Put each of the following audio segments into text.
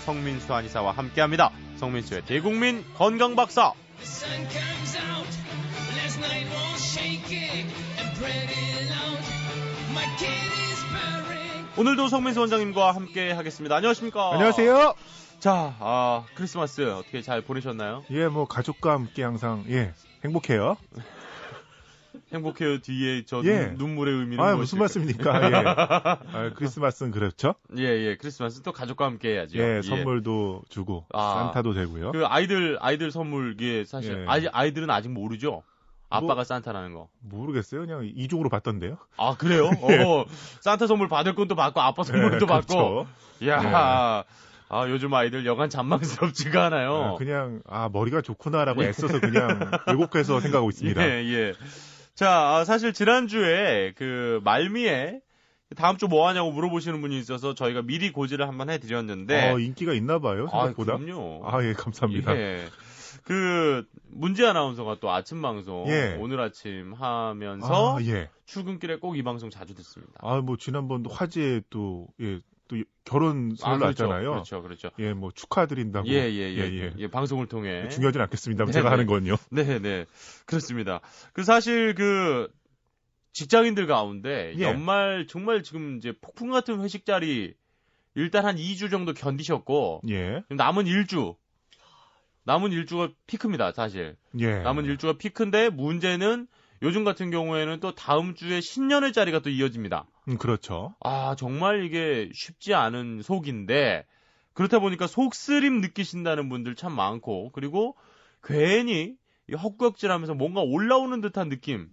성민수 한의사와 함께합니다. 성민수의 대국민 건강박사. 오늘도 성민수 원장님과 함께 하겠습니다. 안녕하십니까? 안녕하세요. 자, 크리스마스 어떻게 잘 보내셨나요? 예, 뭐 가족과 함께 항상 행복해요. 행복해요 뒤에 저 눈물의 의미는 무슨 말씀입니까? 예. 크리스마스는 그렇죠? 예, 크리스마스 또 가족과 함께 해야죠. 예, 선물도 주고 산타도 되고요. 그 아이들 선물 이게 사실 아이들은 아직 모르죠. 아빠가 산타라는 거. 모르겠어요. 그냥 이중으로 받던데요. 아, 그래요? 예. 산타 선물 받을 건 또 받고 아빠 선물도 받고. 그렇죠. 이야. 요즘 아이들 여간 잔망스럽지가 않아요. 그냥 머리가 좋구나라고 애써서 그냥 왜곡해서 생각하고 있습니다. 예. 자, 사실 지난주에 그 말미에 다음 주 뭐 하냐고 물어보시는 분이 있어서 저희가 미리 고지를 한번 해드렸는데. 인기가 있나 봐요, 생각보다. 그럼요. 예, 감사합니다. 예. 문지 아나운서가 또 아침 방송 오늘 아침 하면서 출근길에 꼭 이 방송 자주 듣습니다. 뭐 지난번도 화제에 또 결혼 설날 났잖아요. 그렇죠. 예, 뭐 축하드린다고. 예, 방송을 통해. 중요하진 않겠습니다. 제가 하는 건요. 네. 그렇습니다. 사실 직장인들 가운데 연말 정말 지금 이제 폭풍 같은 회식 자리 일단 한 2주 정도 견디셨고 남은 일주가 피크입니다, 사실. 남은 일주가 피크인데 문제는 요즘 같은 경우에는 또 다음 주에 신년회 자리가 또 이어집니다. 그렇죠. 정말 이게 쉽지 않은 속인데 그렇다 보니까 속쓰림 느끼신다는 분들 참 많고 그리고 괜히 헛구역질하면서 뭔가 올라오는 듯한 느낌.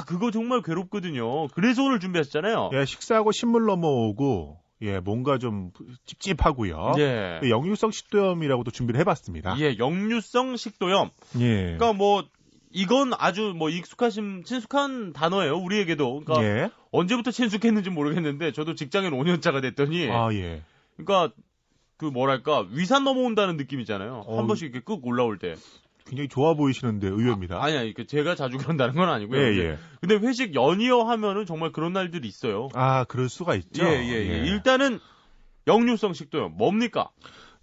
그거 정말 괴롭거든요. 그래서 오늘 준비하셨잖아요. 식사하고 신물 넘어오고 뭔가 좀 찝찝하고요. 역류성 식도염이라고도 준비를 해봤습니다. 역류성 식도염. 그러니까 이건 아주 친숙한 단어예요, 우리에게도. 그러니까 언제부터 친숙했는지 모르겠는데 저도 직장인 5년차가 됐더니 그러니까 위산 넘어온다는 느낌이잖아요. 한 번씩 이렇게 꾹 올라올 때. 굉장히 좋아 보이시는데 의외입니다. 제가 자주 그런다는 건 아니고요. 근데 회식 연이어 하면은 정말 그런 날들이 있어요. 그럴 수가 있죠. 일단은 역류성 식도염 뭡니까?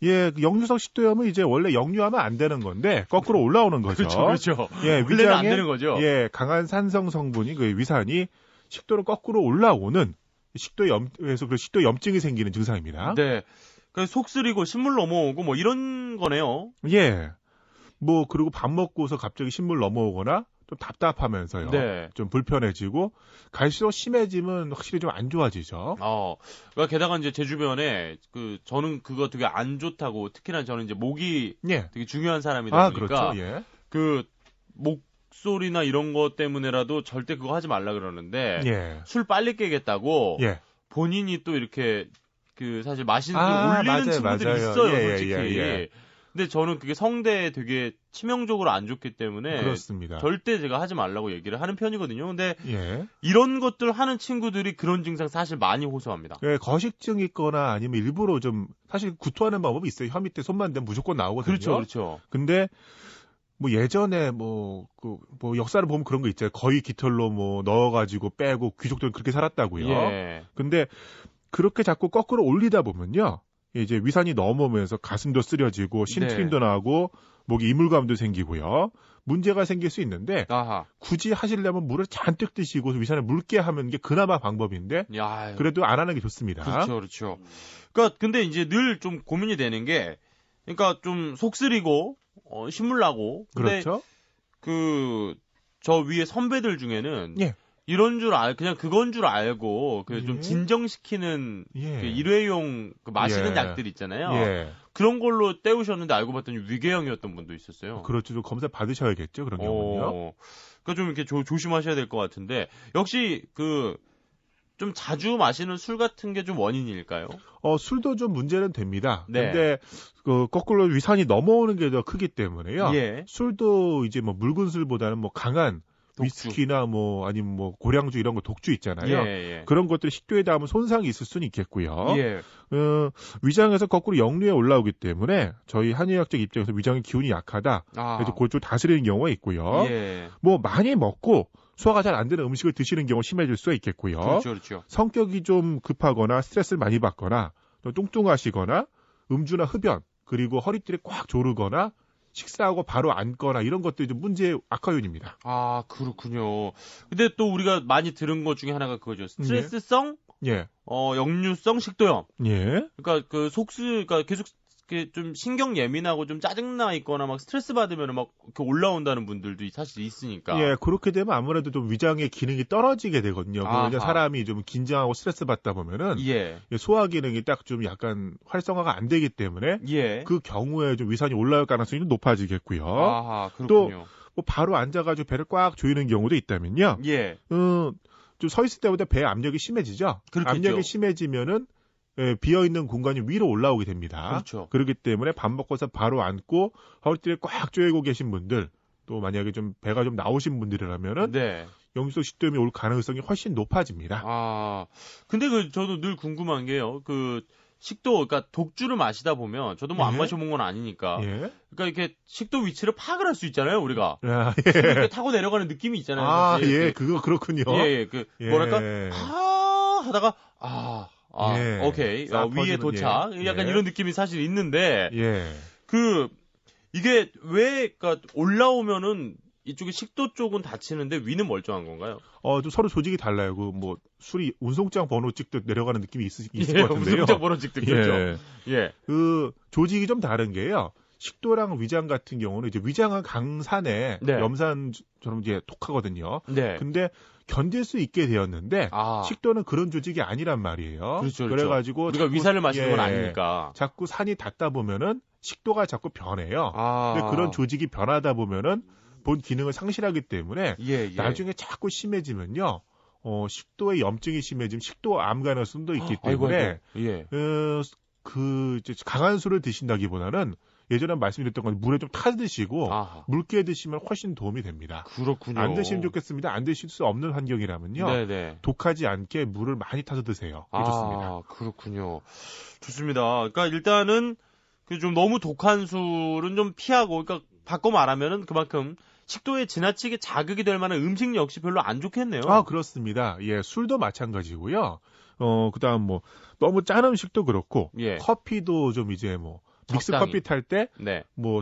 역류성 식도염은 이제 원래 역류하면 안 되는 건데 거꾸로 올라오는 거죠. 그렇죠. 원래는 안 되는 거죠. 강한 산성 성분이 위산이 식도로 거꾸로 올라오는 식도염에서 식도염증이 생기는 증상입니다. 네. 속 쓰리고 신물 넘어오고 이런 거네요. 그리고 밥 먹고서 갑자기 신물 넘어오거나 좀 답답하면서요. 좀 불편해지고 갈수록 심해지면 확실히 좀 안 좋아지죠. 게다가 이제 제 주변에 저는 그거 되게 안 좋다고 특히나 저는 이제 목이 되게 중요한 사람이다 보니까 그렇죠. 목소리나 이런 것 때문에라도 절대 그거 하지 말라 그러는데 술 빨리 깨겠다고 본인이 또 이렇게 사실 마시는 걸 올리는 친구들이 있어요, 솔직히. 근데 저는 그게 성대에 되게 치명적으로 안 좋기 때문에 그렇습니다. 절대 제가 하지 말라고 얘기를 하는 편이거든요. 근데 이런 것들 하는 친구들이 그런 증상 사실 많이 호소합니다. 거식증이 있거나 아니면 일부러 좀 사실 구토하는 방법이 있어요. 혀 밑에 손만 대면 무조건 나오거든요. 그렇죠. 근데 예전에 역사를 보면 그런 거 있잖아요. 거의 깃털로 넣어가지고 빼고 귀족들은 그렇게 살았다고요. 근데 그렇게 자꾸 거꾸로 올리다 보면요. 이제 위산이 넘어오면서 가슴도 쓰려지고 신트림도 나고 목에 이물감도 생기고요. 문제가 생길 수 있는데 굳이 하시려면 물을 잔뜩 드시고 위산을 묽게 하면 게 그나마 방법인데 그래도 안 하는 게 좋습니다. 그렇죠. 근데 이제 늘 좀 고민이 되는 게 좀 속쓰리고 신물 나고 그렇죠. 저 위에 선배들 중에는 이런 그냥 그건 줄 알고 좀 진정시키는 일회용 마시는 약들 있잖아요. 그런 걸로 때우셨는데 알고 봤더니 위궤양이었던 분도 있었어요. 그렇죠. 좀 검사 받으셔야겠죠. 그런 경우는요. 그러니까 좀 이렇게 조심하셔야 될 것 같은데 역시 좀 자주 마시는 술 같은 게 좀 원인일까요? 술도 좀 문제는 됩니다. 근데 거꾸로 위산이 넘어오는 게 더 크기 때문에요. 술도 이제 묽은 술보다는 강한 독주. 위스키나 아니면 고량주 이런 거 독주 있잖아요. 그런 것들이 식도에 닿으면 손상이 있을 수는 있겠고요. 위장에서 거꾸로 역류에 올라오기 때문에 저희 한의학적 입장에서 위장의 기운이 약하다. 그래서 그걸 좀 다스리는 경우가 있고요. 많이 먹고 소화가 잘 안 되는 음식을 드시는 경우 심해질 수가 있겠고요. 그렇죠. 성격이 좀 급하거나 스트레스를 많이 받거나 또 뚱뚱하시거나 음주나 흡연, 그리고 허리띠를 꽉 조르거나 식사하고 바로 앉거나 이런 것들이 좀 문제의 악화 요인입니다. 아, 그렇군요. 근데 또 우리가 많이 들은 것 중에 하나가 그거죠. 스트레스성, 예. 역류성 식도염. 예. 그러니까 그러니까 계속 좀 신경 예민하고 좀 짜증나 있거나 막 스트레스 받으면 막 이렇게 올라온다는 분들도 사실 있으니까. 예, 그렇게 되면 아무래도 좀 위장의 기능이 떨어지게 되거든요. 왜냐면 사람이 좀 긴장하고 스트레스 받다 보면은 소화 기능이 딱 좀 약간 활성화가 안 되기 때문에 그 경우에 좀 위산이 올라올 가능성이 높아지겠고요. 그렇군요. 또 뭐 바로 앉아가지고 배를 꽉 조이는 경우도 있다면요. 좀 서 있을 때보다 배 압력이 심해지죠. 그렇겠죠. 압력이 심해지면은 비어있는 공간이 위로 올라오게 됩니다. 그렇죠. 그렇기 때문에 밥 먹고서 바로 앉고 허리띠를 꽉 조이고 계신 분들, 또 만약에 좀 배가 좀 나오신 분들이라면은 역류성 식도염이 올 가능성이 훨씬 높아집니다. 근데 저도 늘 궁금한 게요. 식도, 그러니까 독주를 마시다 보면, 저도 뭐 안 마셔본 건 아니니까. 그러니까 이렇게 식도 위치를 파악을 할 수 있잖아요, 우리가. 이렇게 타고 내려가는 느낌이 있잖아요. 그거 그렇군요. 뭐랄까, 하다가, 오케이. 위에 도착. 약간 이런 느낌이 사실 있는데, 이게 그러니까 올라오면은, 이쪽에 식도 쪽은 다치는데 위는 멀쩡한 건가요? 좀 서로 조직이 달라요. 술이 운송장 번호 찍듯 내려가는 느낌이 있을 것 같은데요. 운송장 번호 찍듯 그렇죠. 조직이 좀 다른 게요. 식도랑 위장 같은 경우는 이제 위장은 강산에 염산처럼 이제 독하거든요. 근데 견딜 수 있게 되었는데 식도는 그런 조직이 아니란 말이에요. 그렇죠. 그래가지고 우리가 위산을 마시는 건 아니니까. 자꾸 산이 닿다 보면은 식도가 자꾸 변해요. 근데 그런 조직이 변하다 보면은 본 기능을 상실하기 때문에 나중에 자꾸 심해지면요. 식도에 염증이 심해지면 식도암 가능성도 있기 때문에 이제 강한 술을 드신다기보다는 예전에 말씀드렸던 건 물에 좀 타드시고 묽게 드시면 훨씬 도움이 됩니다. 그렇군요. 안 드시면 좋겠습니다. 안 드실 수 없는 환경이라면요. 독하지 않게 물을 많이 타서 드세요. 좋습니다. 그렇군요. 좋습니다. 그러니까 일단은 좀 너무 독한 술은 좀 피하고, 그러니까 바꿔 말하면은 그만큼 식도에 지나치게 자극이 될 만한 음식 역시 별로 안 좋겠네요. 그렇습니다. 술도 마찬가지고요. 그다음 너무 짠 음식도 그렇고 커피도 좀 이제 믹스 커피 탈 때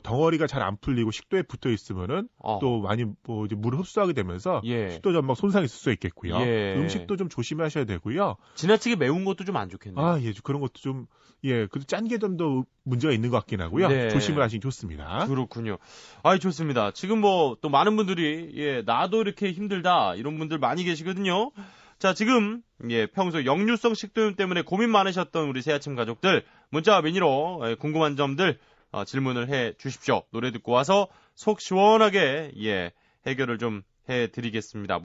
덩어리가 잘 안 풀리고 식도에 붙어 있으면은 또 많이 이제 물을 흡수하게 되면서 식도 점막 손상이 있을 수 있겠고요. 음식도 좀 조심하셔야 되고요. 지나치게 매운 것도 좀 안 좋겠네요. 그런 것도 좀 그 짠 게 좀 더 문제가 있는 것 같긴 하고요. 조심을 하시기 좋습니다. 그렇군요. 좋습니다. 지금 또 많은 분들이 나도 이렇게 힘들다 이런 분들 많이 계시거든요. 자, 지금 평소 역류성 식도염 때문에 고민 많으셨던 우리 새아침 가족들 문자와 미니로 궁금한 점들 질문을 해 주십시오. 노래 듣고 와서 속 시원하게 해결을 좀 해 드리겠습니다.